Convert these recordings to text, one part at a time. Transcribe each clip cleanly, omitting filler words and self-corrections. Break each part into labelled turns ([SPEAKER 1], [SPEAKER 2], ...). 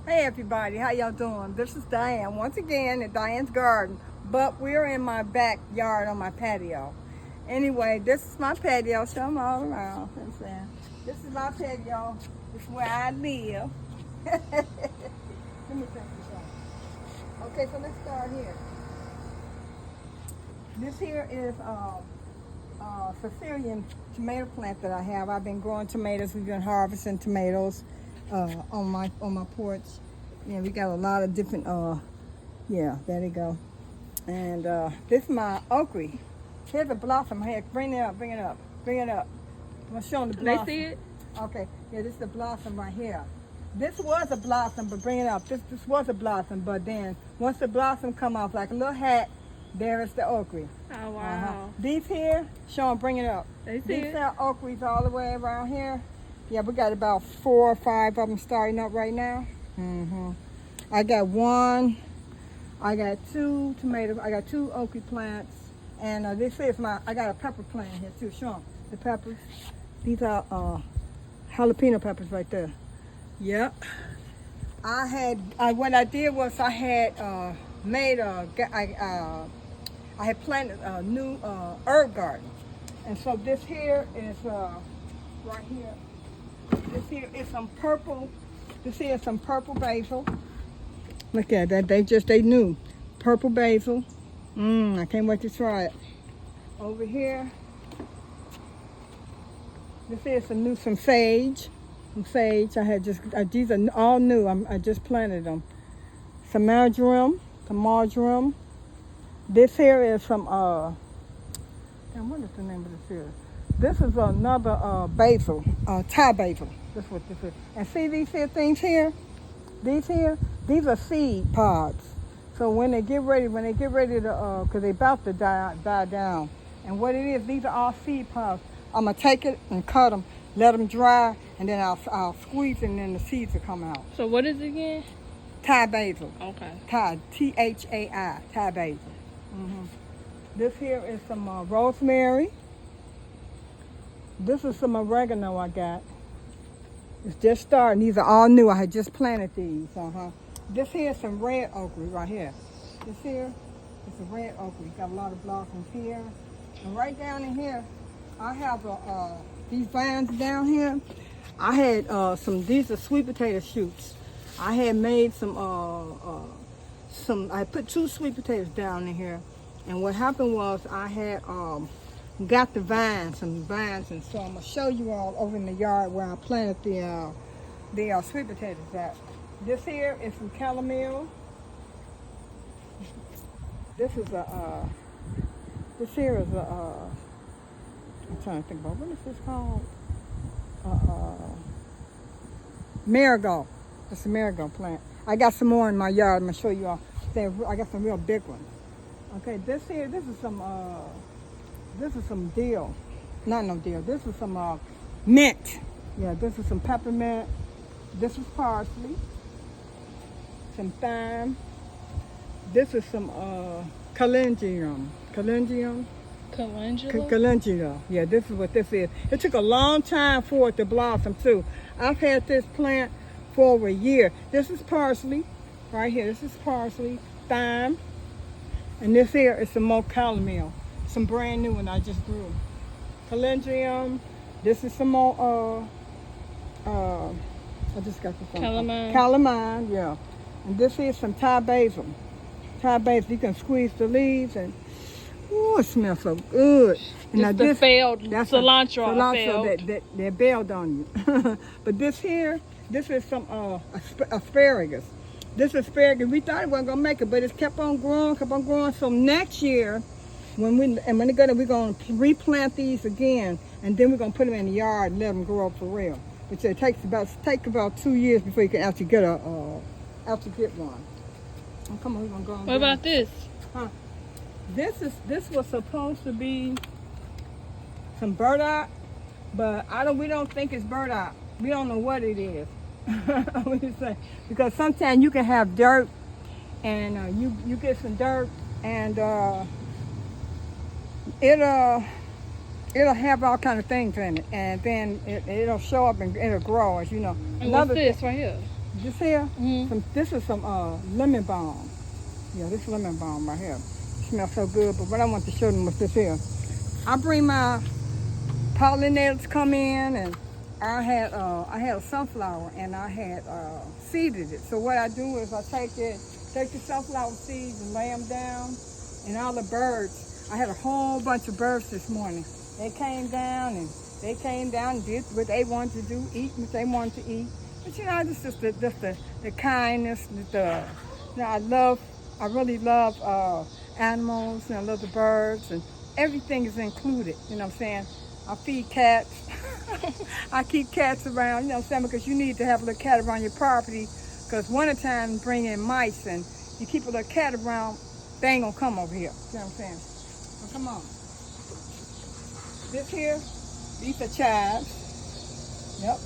[SPEAKER 1] Hey everybody, how y'all doing? This is Dianne once again at Dianne's Garden, but we're in my backyard on my patio. Anyway, this is my patio. Show them all around. This is my patio. This is where I live. Let me take this off. Okay, so let's start here. This here is Sicilian tomato plant that I have. I've been growing tomatoes. We've been harvesting tomatoes on my porch. Yeah, we got a lot of different. Yeah, there they go. And this is my okra. Here's a blossom here. Bring it up. Bring it up. Bring it up. I'm gonna show them the blossom.
[SPEAKER 2] They see it?
[SPEAKER 1] Okay. Yeah, this is the blossom right here. This was a blossom, but bring it up. This was a blossom, but then once the blossom come off like a little hat, there is the okra.
[SPEAKER 2] Oh, wow.
[SPEAKER 1] These here, show them, bring it up.
[SPEAKER 2] They see
[SPEAKER 1] These
[SPEAKER 2] it?
[SPEAKER 1] are okras all the way around here. Yeah, we got about 4 or 5 of them starting up right now. I got 1, I got 2 tomatoes, I got 2 okra plants, and this is I got a pepper plant here too. Show them the peppers. These are jalapeno peppers right there. Yep. What I did was I had I had planted a new herb garden. And so this here is right here. This here is some purple. This here is some purple basil. Look at that. They knew. Purple basil. I can't wait to try it. Over here. This is some sage. Some sage. These are all new. I just planted them. Some marjoram. This here is some what is the name of this here? This is another basil, Thai basil. That's what this is. And see these here things here? These are seed pods. So when they get ready to, because they about to die down. And what it is, these are all seed pods. I'm gonna take it and cut them, let them dry, and then I'll squeeze it and then the seeds will come out.
[SPEAKER 2] So what is it again?
[SPEAKER 1] Thai basil.
[SPEAKER 2] Okay.
[SPEAKER 1] Thai, Thai, Thai basil. This here is some rosemary. This is some oregano I got. It's just starting. These are all new. I had just planted these. This here is some red okra right here. This here is a red okra. Got a lot of blossoms here. And right down in here, I have these vines down here. I had these are sweet potato shoots. I had made I put 2 sweet potatoes down in here. And what happened was I had got some vines, and so I'm gonna show you all over in the yard where I planted the sweet potatoes at. This here is some chamomile. This here is I'm trying to think about what is this called? Marigold. It's a marigold plant. I got some more in my yard. I'm gonna show you all. I got some real big ones. Okay, this is some dill. Not no dill. This is some mint. Yeah, this is some peppermint. This is parsley. Some thyme. This is some calendula.
[SPEAKER 2] Calendula?
[SPEAKER 1] Yeah, this is what this is. It took a long time for it to blossom too. I've had this plant for over a year. This is parsley. Right here, this is parsley, thyme. And this here is some more chamomile. Some brand new one I just grew. Calendula. This is some more I just got this one. Calamine, yeah. And this is some Thai basil. You can squeeze the leaves and it smells so good.
[SPEAKER 2] And this failed cilantro.
[SPEAKER 1] That bailed on you. But this is some asparagus. This asparagus, we thought it wasn't gonna make it, but it's kept on growing. So next year, we're gonna replant these again, and then we're gonna put them in the yard and let them grow up for real. Which it takes about 2 years before you can actually get one. Oh, come on, we're gonna go on.
[SPEAKER 2] What about this?
[SPEAKER 1] This was supposed to be some burdock, but we don't think it's burdock. We don't know what it is. What do you say? Because sometimes you can have dirt, and you get some dirt, and it'll have all kind of things in it, and then it'll show up and it'll grow, as you know.
[SPEAKER 2] And what's this right here?
[SPEAKER 1] This here,
[SPEAKER 2] Mm-hmm.
[SPEAKER 1] this is some lemon balm. Yeah, this lemon balm right here. Smells so good, but what I want to show them was this here. I bring my pollinators come in, and I had a sunflower, and I had seeded it. So what I do is I take the sunflower seeds and lay them down, and all the birds. I had a whole bunch of birds this morning. They came down and did what they wanted to do, eat what they wanted to eat. But you know, this is the kindness, I really love animals, and I love the birds, and everything is included, you know what I'm saying? I feed cats. I keep cats around, you know what I'm saying, because you need to have a little cat around your property, because wintertime bring in mice, and you keep a little cat around, they ain't gonna come over here, you know what I'm saying? So come on. This here, these are chives. Yep,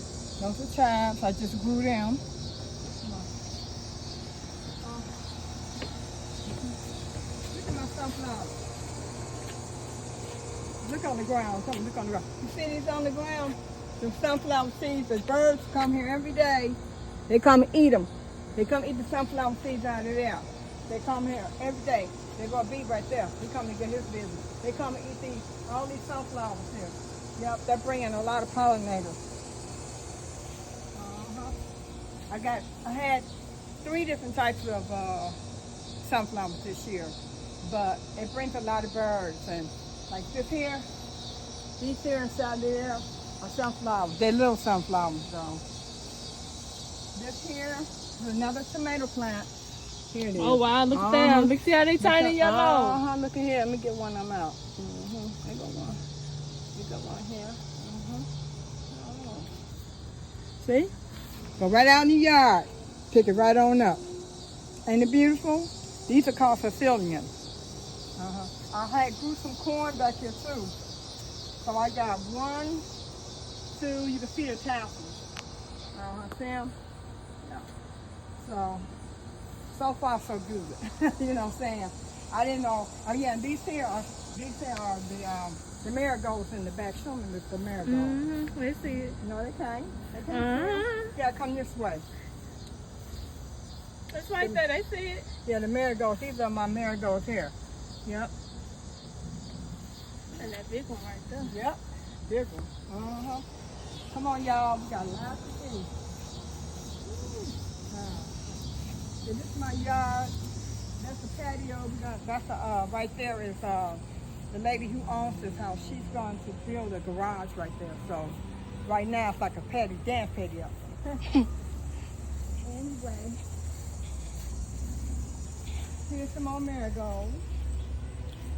[SPEAKER 1] those are chives. I just grew them. Come on. Look at my sunflower. Look on the ground. Come look on the ground. You see these on the ground? The sunflower seeds. The birds come here every day. They come and eat them. They come eat the sunflower seeds out of there. They come here every day. They're gonna be right there. He come to get his business. They come and eat all these sunflowers here. Yep, they're bringing a lot of pollinators. I had 3 different types of sunflowers this year, but it brings a lot of birds. And like this here, these here inside there are sunflowers. They're little sunflowers though. This here is another tomato plant. Here it is.
[SPEAKER 2] Oh wow, look at them. Look, see how they tiny yellow.
[SPEAKER 1] Look at here. Let me get one of them out. There go one. You got one here. See? Go right out in the yard. Pick it right on up. Ain't it beautiful? These are called Sicilians. I grew some corn back here too. So I got 1, 2, you can see the tassels. See them? Yeah. So far so good. You know what I'm saying? I didn't know. Oh yeah, and these here are the marigolds in the back. Show me the marigolds.
[SPEAKER 2] Mm-hmm. Let's see it.
[SPEAKER 1] No, they can't. They can't. You gotta come this way.
[SPEAKER 2] That's right there. They see it.
[SPEAKER 1] Yeah, the marigolds. These are my marigolds here. Yep.
[SPEAKER 2] And that big one right there.
[SPEAKER 1] Yep. Big one. Come on, y'all. We got a lot to see. So this is my yard. That's the patio. Right there is the lady who owns this house. She's going to build a garage right there. So right now it's like a dance patio. Anyway, here's some more marigolds.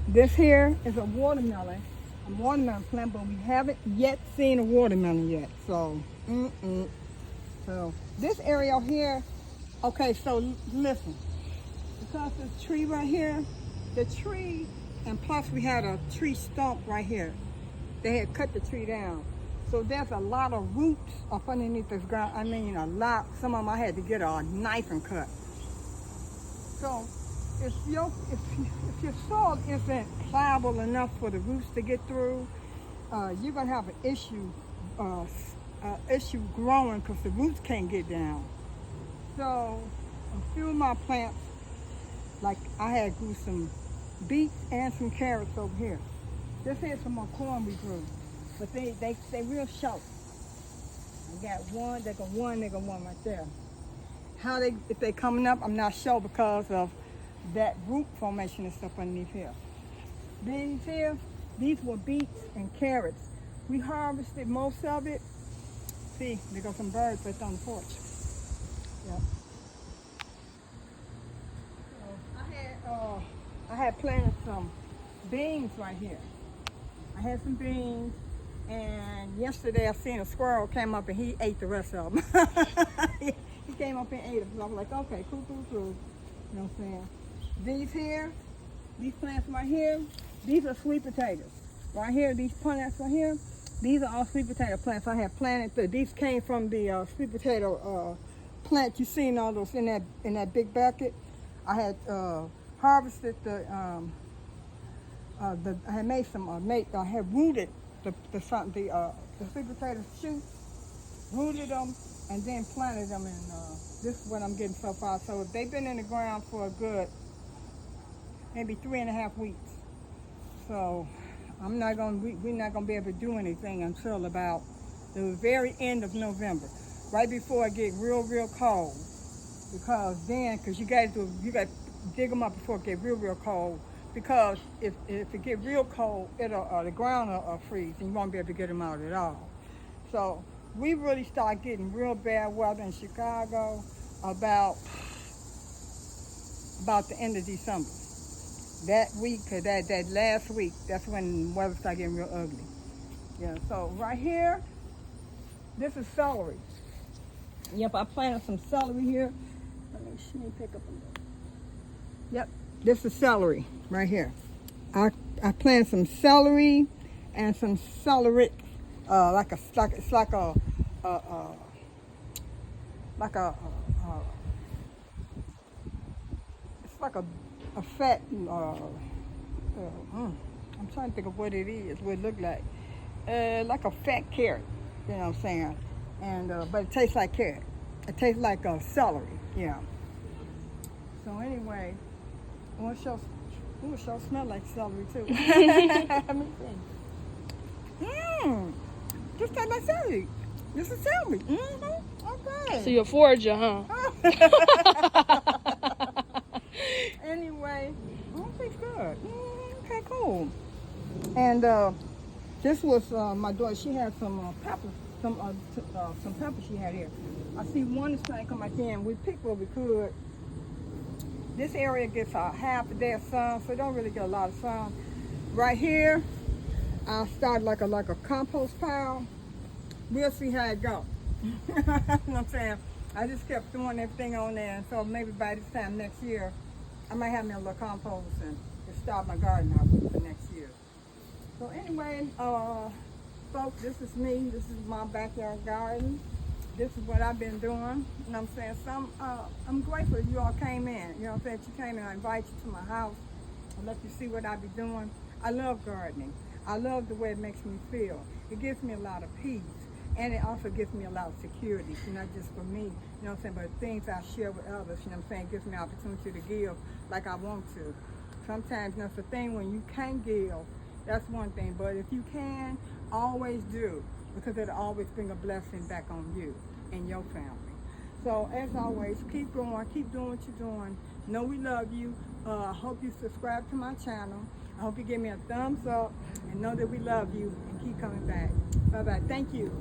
[SPEAKER 1] This here is a watermelon plant, but we haven't yet seen a watermelon yet. So, So this area here. Okay, so listen, because this tree right here, the tree, and plus we had a tree stump right here. They had cut the tree down. So there's a lot of roots up underneath this ground. I mean, a lot. Some of them I had to get a knife and cut. So if your soil isn't pliable enough for the roots to get through, you're gonna have an issue growing because the roots can't get down. So a few of my plants, like I had grew some beets and some carrots over here. This here's some more corn we grew, but they real short. I got one, they got one right there. If they coming up, I'm not sure because of that root formation and stuff underneath here. These here, these were beets and carrots. We harvested most of it. See, there go some birds right on the porch. Yep. So I had planted some beans right here. I had some beans, and yesterday I seen a squirrel came up and he ate the rest of them. He came up and ate them. So I was like, okay, cool. You know what I'm saying? These plants right here, these are sweet potatoes. Right here, these plants right here, these are all sweet potato plants I have planted. These came from the sweet potato plant you seen all those in that big bucket. I had harvested I had made some I had rooted the sweet potato shoot, rooted them, and then planted them in, this is what I'm getting so far. So they've been in the ground for a good, maybe 3.5 weeks. So we're not gonna be able to do anything until about the very end of November, right before it get real cold. Because you got to dig them up before it get real cold. Because if it get real cold, the ground will freeze and you won't be able to get them out at all. So we really start getting real bad weather in Chicago about the end of December. That week, that last week, that's when the weather started getting real ugly. Yeah, so right here, this is celery. Yep, I planted some celery here. Let me pick up a little. Yep, this is celery right here. I planted some celery and some celery, it's like a fat. I'm trying to think of what it is. What it look like. Like a fat carrot. You know what I'm saying? And but it tastes like carrot. It tastes like celery. Yeah. So anyway, it will sure smell like celery too. Let me see. Just tastes like celery. This is celery. Okay.
[SPEAKER 2] So you're a forager, huh?
[SPEAKER 1] Anyway, tastes good. Okay, cool. And this was my daughter. She had some peppers. Some peppers she had here. I see one is trying to come back in. We picked what we could. This area gets half a day of sun, so it don't really get a lot of sun. Right here, I started like a compost pile. We'll see how it goes. You know what I'm saying? I just kept throwing everything on there, and so maybe by this time next year, I might have me a little compost and start my garden out for next year. So anyway, folks, this is me. This is my backyard garden. This is what I've been doing. You know what I'm saying? I'm grateful you all came in. You know what I'm saying? You came in, I invite you to my house. I let you see what I be doing. I love gardening. I love the way it makes me feel. It gives me a lot of peace. And it also gives me a lot of security, not just for me, you know what I'm saying, but things I share with others, you know what I'm saying, it gives me opportunity to give like I want to. Sometimes, you know, it's a thing when you can't give, that's one thing, but if you can, always do, because it'll always bring a blessing back on you and your family. So, as always, keep going, keep doing what you're doing. Know we love you. I hope you subscribe to my channel. I hope you give me a thumbs up and know that we love you and keep coming back. Bye-bye. Thank you.